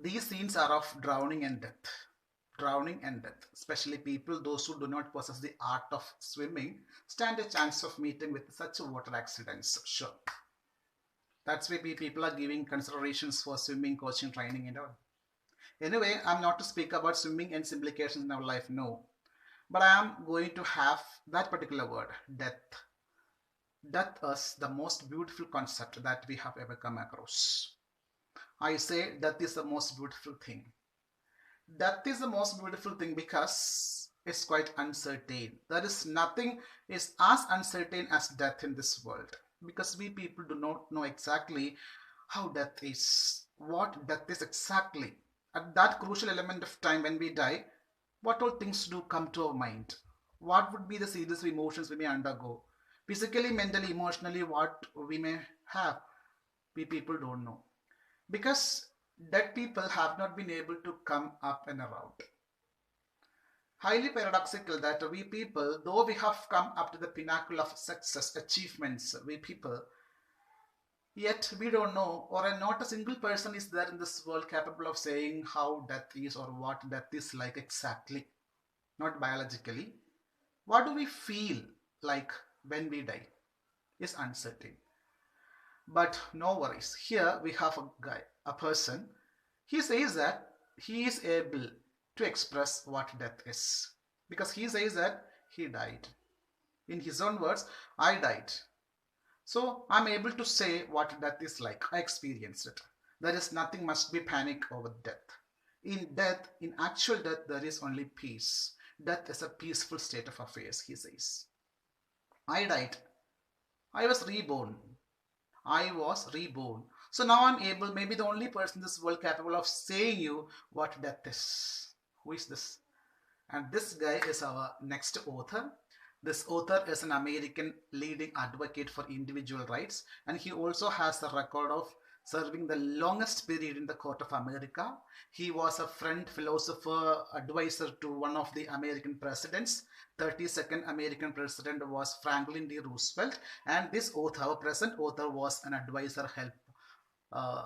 These scenes are of drowning and death. Drowning and death. Especially people, those who do not possess the art of swimming, stand a chance of meeting with such water accidents. Sure. That's why people are giving considerations for swimming, coaching, training, and all. Anyway, I'm not to speak about swimming and its implications in our life, no. But I am going to have that particular word, death. Death is the most beautiful concept that we have ever come across. I say death is the most beautiful thing. Death is the most beautiful thing because it's quite uncertain. There is nothing is as uncertain as death in this world, because we people do not know exactly how death is, what death is exactly. At that crucial element of time when we die, what all things do come to our mind? What would be the serious emotions we may undergo? Physically, mentally, emotionally, what we may have, we people don't know. Because dead people have not been able to come up and around. Highly paradoxical that we people, though we have come up to the pinnacle of success, achievements, we people, yet we don't know, or not a single person is there in this world capable of saying how death is or what death is like exactly. Not biologically. What do we feel like when we die is uncertain. But no worries. Here we have a guy, a person. He says that he is able to express what death is. Because he says that he died. In his own words, I died. So I'm able to say what death is like. I experienced it. There is nothing must be panic over death. In death, in actual death, there is only peace. Death is a peaceful state of affairs, he says. I died. I was reborn. I was reborn. So now I'm able, maybe the only person in this world capable of saying you what death is. Who is this? And this guy is our next author. This author is an American leading advocate for individual rights, and he also has a record of serving the longest period in the Court of America. He was a friend, philosopher, advisor to one of the American presidents. 32nd American president was Franklin D. Roosevelt, and this author, our present author, was an advisor, help, uh,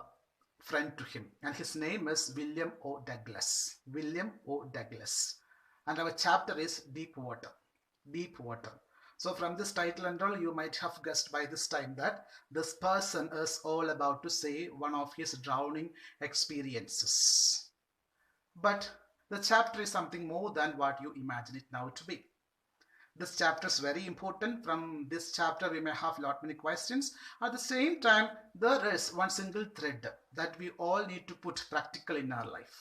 friend to him, and his name is William O. Douglas. William O. Douglas. And our chapter is Deep Water. Deep Water. So from this title and all, you might have guessed by this time that this person is all about to say one of his drowning experiences. But the chapter is something more than what you imagine it now to be. This chapter is very important. From this chapter, we may have lot many questions. At the same time, there is one single thread that we all need to put practical in our life.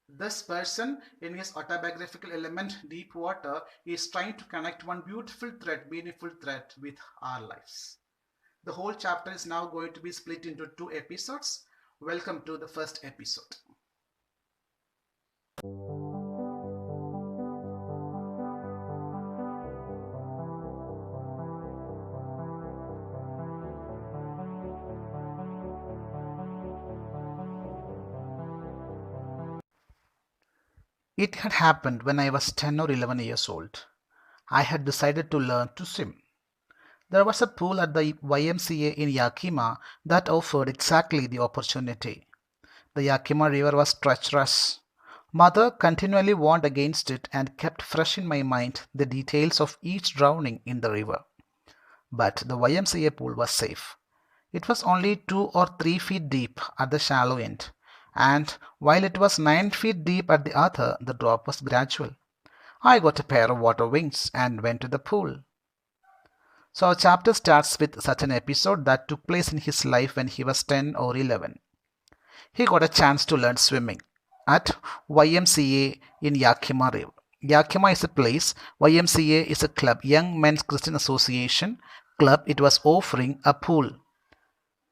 This person, in his autobiographical element, Deep Water, is trying to connect one beautiful thread, meaningful thread with our lives. The whole chapter is now going to be split into 2 episodes. Welcome to the first episode. It had happened when I was 10 or 11 years old. I had decided to learn to swim. There was a pool at the YMCA in Yakima that offered exactly the opportunity. The Yakima River was treacherous. Mother continually warned against it and kept fresh in my mind the details of each drowning in the river. But the YMCA pool was safe. It was only 2 or 3 feet deep at the shallow end, and while it was 9 feet deep at the other, the drop was gradual. I got a pair of water wings and went to the pool. So our chapter starts with such an episode that took place in his life when he was 10 or 11. He got a chance to learn swimming at YMCA in Yakima River. Yakima is a place, YMCA is a club, Young Men's Christian Association club. It was offering a pool.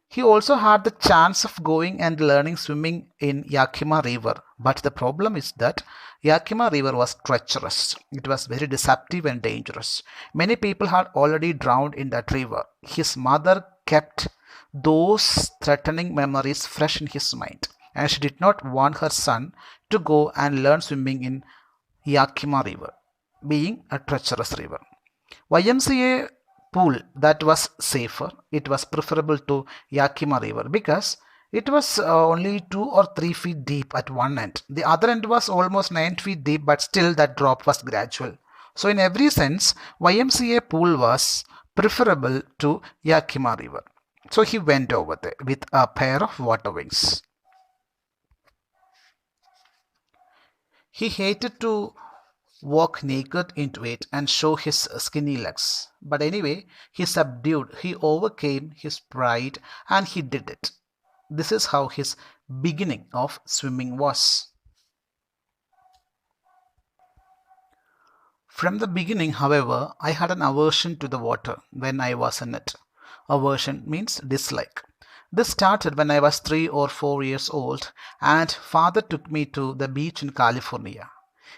He also had the chance of going and learning swimming in Yakima River. But the problem is that Yakima River was treacherous. It was very deceptive and dangerous. Many people had already drowned in that river. His mother kept those threatening memories fresh in his mind, and she did not want her son to go and learn swimming in Yakima River, being a treacherous river. YMCA pool that was safer. It was preferable to Yakima River because It was only 2 or 3 feet deep at one end. The other end was almost 9 feet deep, but still that drop was gradual. So, in every sense, YMCA pool was preferable to Yakima River. So, he went over there with a pair of water wings. He hated to walk naked into it and show his skinny legs. But anyway, he overcame his pride and he did it. This is how his beginning of swimming was. From the beginning, however, I had an aversion to the water when I was in it. Aversion means dislike. This started when I was 3 or 4 years old and father took me to the beach in California.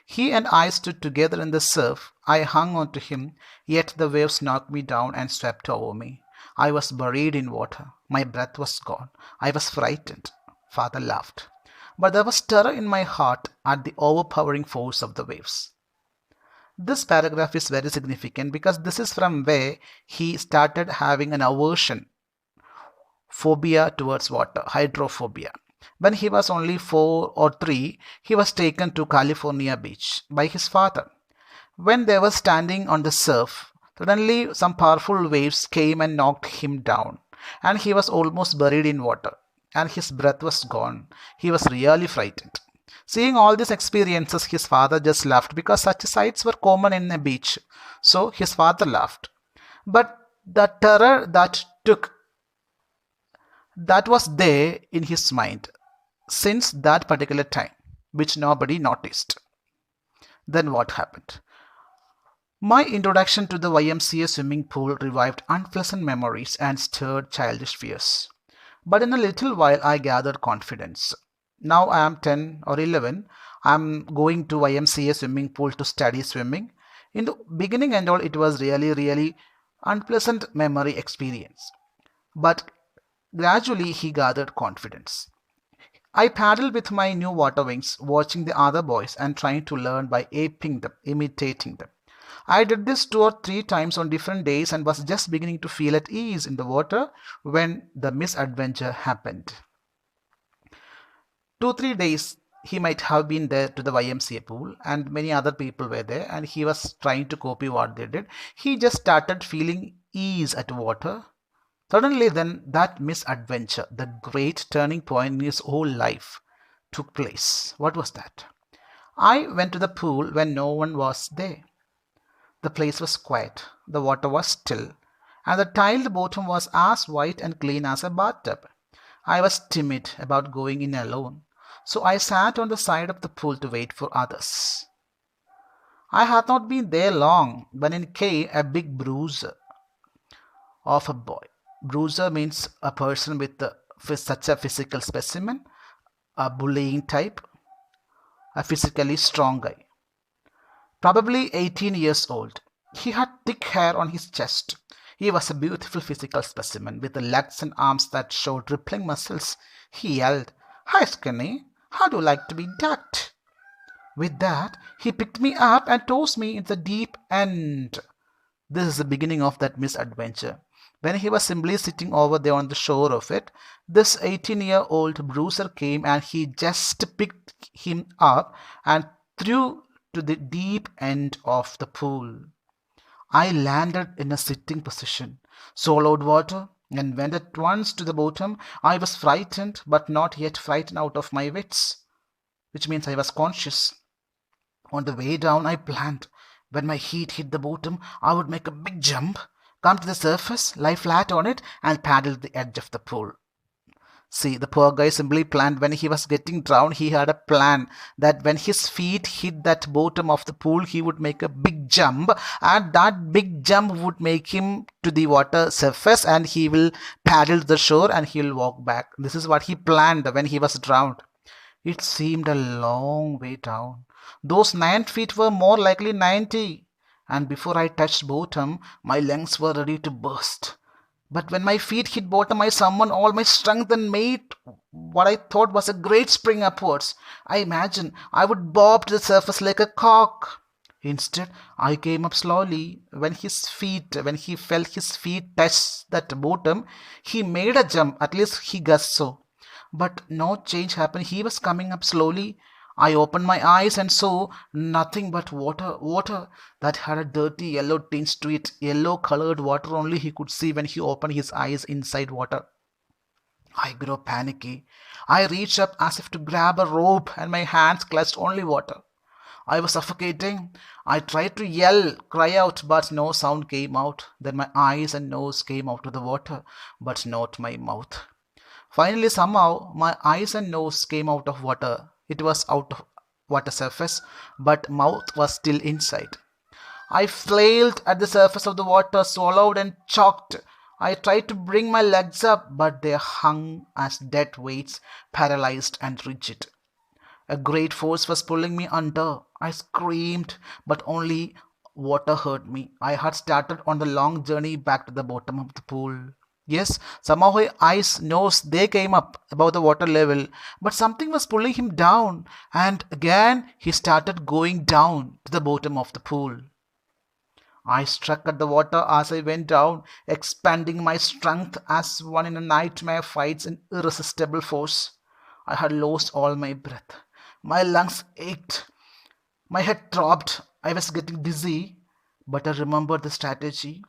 He and I stood together in the surf. I hung on to him, yet the waves knocked me down and swept over me. I was buried in water. My breath was gone. I was frightened. Father laughed. But there was terror in my heart at the overpowering force of the waves. This paragraph is very significant because this is from where he started having an aversion, phobia towards water, hydrophobia. When he was only 4 or 3, he was taken to California beach by his father. When they were standing on the surf, suddenly some powerful waves came and knocked him down, and he was almost buried in water, and his breath was gone. He was really frightened. Seeing all these experiences, his father just laughed because such sights were common in a beach. So his father laughed. But the terror that was there in his mind since that particular time, which nobody noticed. Then what happened? My introduction to the YMCA swimming pool revived unpleasant memories and stirred childish fears. But in a little while, I gathered confidence. Now I am 10 or 11. I am going to YMCA swimming pool to study swimming. In the beginning and all, it was really unpleasant memory experience. But gradually, he gathered confidence. I paddled with my new water wings, watching the other boys and trying to learn by aping them, imitating them. I did this 2 or 3 times on different days and was just beginning to feel at ease in the water when the misadventure happened. 2 3 days he might have been there to the YMCA pool and many other people were there and he was trying to copy what they did. He just started feeling ease at water. Suddenly, then, that misadventure, the great turning point in his whole life, took place. What was that? I went to the pool when no one was there. The place was quiet, the water was still, and the tiled bottom was as white and clean as a bathtub. I was timid about going in alone, so I sat on the side of the pool to wait for others. I had not been there long when in came a big bruiser of a boy. Bruiser means a person with such a physical specimen, a bullying type, a physically strong guy. Probably 18 years old. He had thick hair on his chest. He was a beautiful physical specimen with the legs and arms that showed rippling muscles. He yelled, "Hi, Skinny, how do you like to be ducked?" With that, he picked me up and tossed me into the deep end. This is the beginning of that misadventure. When he was simply sitting over there on the shore of it, this 18-year-old bruiser came and he just picked him up and threw to the deep end of the pool. I landed in a sitting position, swallowed water, and went at once to the bottom. I was frightened, but not yet frightened out of my wits, which means I was conscious. On the way down, I planned. When my feet hit the bottom, I would make a big jump, come to the surface, lie flat on it, and paddle to the edge of the pool. See, the poor guy simply planned when he was getting drowned, he had a plan that when his feet hit that bottom of the pool, he would make a big jump, and that big jump would make him to the water surface and he will paddle to the shore and he will walk back. This is what he planned when he was drowned. It seemed a long way down. Those 9 feet were more likely 90. And before I touched bottom, my lungs were ready to burst. But when my feet hit bottom, I summoned all my strength and made what I thought was a great spring upwards. I imagined I would bob to the surface like a cock. Instead, I came up slowly. When he felt his feet touch that bottom, he made a jump, at least he guessed so. but no change happened. He was coming up slowly. I opened my eyes and saw nothing but water, water that had a dirty yellow tinge to it. Yellow colored water only he could see when he opened his eyes inside water. I grew panicky. I reached up as if to grab a rope, and my hands clutched only water. I was suffocating. I tried to yell, cry out, but no sound came out. Then my eyes and nose came out of the water, but not my mouth. Finally, somehow, my eyes and nose came out of water. It was out of water surface, but mouth was still inside. I flailed at the surface of the water, swallowed and choked. I tried to bring my legs up, but they hung as dead weights, paralyzed and rigid. A great force was pulling me under. I screamed, but only water hurt me. I had started on the long journey back to the bottom of the pool. Yes, somehow his eyes, nose, they came up above the water level, but something was pulling him down, and again he started going down to the bottom of the pool. I struck at the water as I went down, expanding my strength as one in a nightmare fights an irresistible force. I had lost all my breath. My lungs ached. My head throbbed. I was getting dizzy, but I remembered the strategy.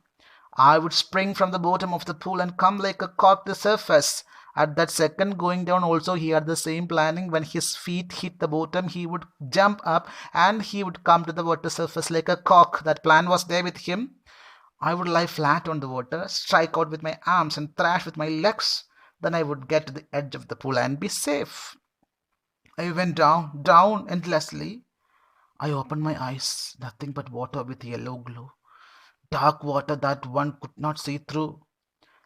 I would spring from the bottom of the pool and come like a cork to the surface. At that second, going down also, he had the same planning. When his feet hit the bottom, he would jump up and he would come to the water surface like a cork. That plan was there with him. I would lie flat on the water, strike out with my arms, and thrash with my legs. Then I would get to the edge of the pool and be safe. I went down, down endlessly. I opened my eyes, nothing but water with yellow glow. Dark water that one could not see through.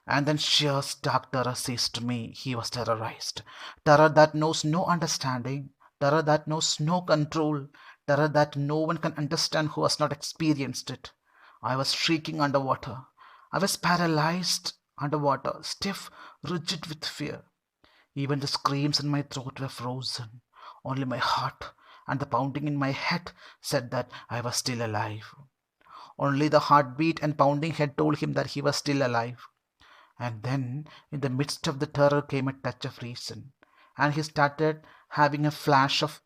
And then sheer stark terror seized me. He was terrorized. Terror that knows no understanding. Terror that knows no control. Terror that no one can understand who has not experienced it. I was shrieking underwater. I was paralyzed underwater, stiff, rigid with fear. Even the screams in my throat were frozen. Only my heart and the pounding in my head said that I was still alive. Only the heartbeat and pounding head told him that he was still alive. And then, in the midst of the terror, came a touch of reason. And he started having a flash of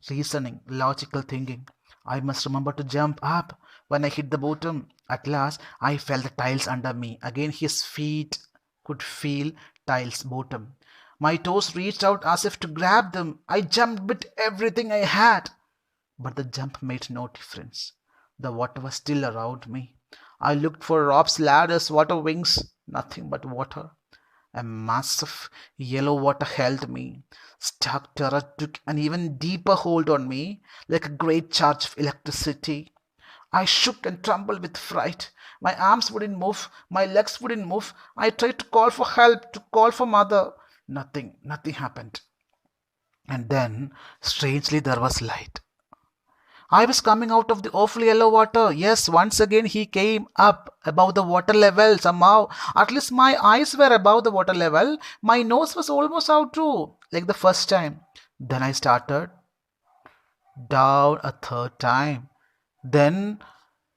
reasoning, logical thinking. I must remember to jump up. When I hit the bottom, at last I felt the tiles under me. Again, his feet could feel tiles bottom. My toes reached out as if to grab them. I jumped with everything I had. But the jump made no difference. The water was still around me. I looked for ropes, ladders, water wings, nothing but water. A massive yellow water held me. Stark terror took an even deeper hold on me, like a great charge of electricity. I shook and trembled with fright. My arms wouldn't move, my legs wouldn't move. I tried to call for help, to call for mother. Nothing happened. And then, strangely, there was light. I was coming out of the awful yellow water. Yes, once again he came up above the water level somehow. At least my eyes were above the water level. My nose was almost out too, like the first time. Then I started down a third time. Then,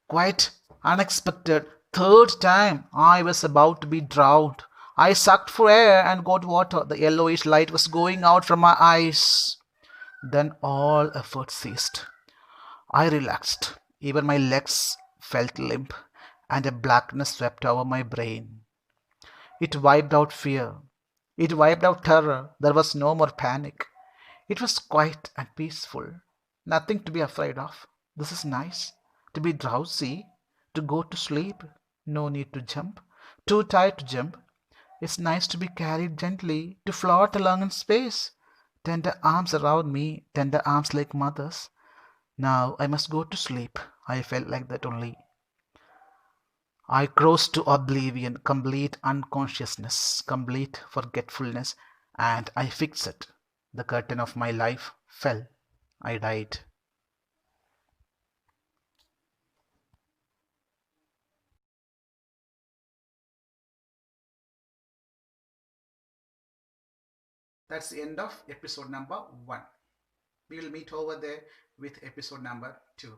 quite unexpected, third time, I was about to be drowned. I sucked for air and got water. The yellowish light was going out from my eyes. Then all effort ceased. I relaxed. Even my legs felt limp, and a blackness swept over my brain. It wiped out fear. It wiped out terror. There was no more panic. It was quiet and peaceful. Nothing to be afraid of. This is nice. To be drowsy, to go to sleep. No need to jump. Too tired to jump. It's nice to be carried gently, to float along in space. Tender arms around me, tender arms like mother's. Now I must go to sleep. I felt like that only. I crossed to oblivion, complete unconsciousness, complete forgetfulness, and I fixed it. The curtain of my life fell. I died. That's the end of episode number 1. We will meet over there with episode number 2.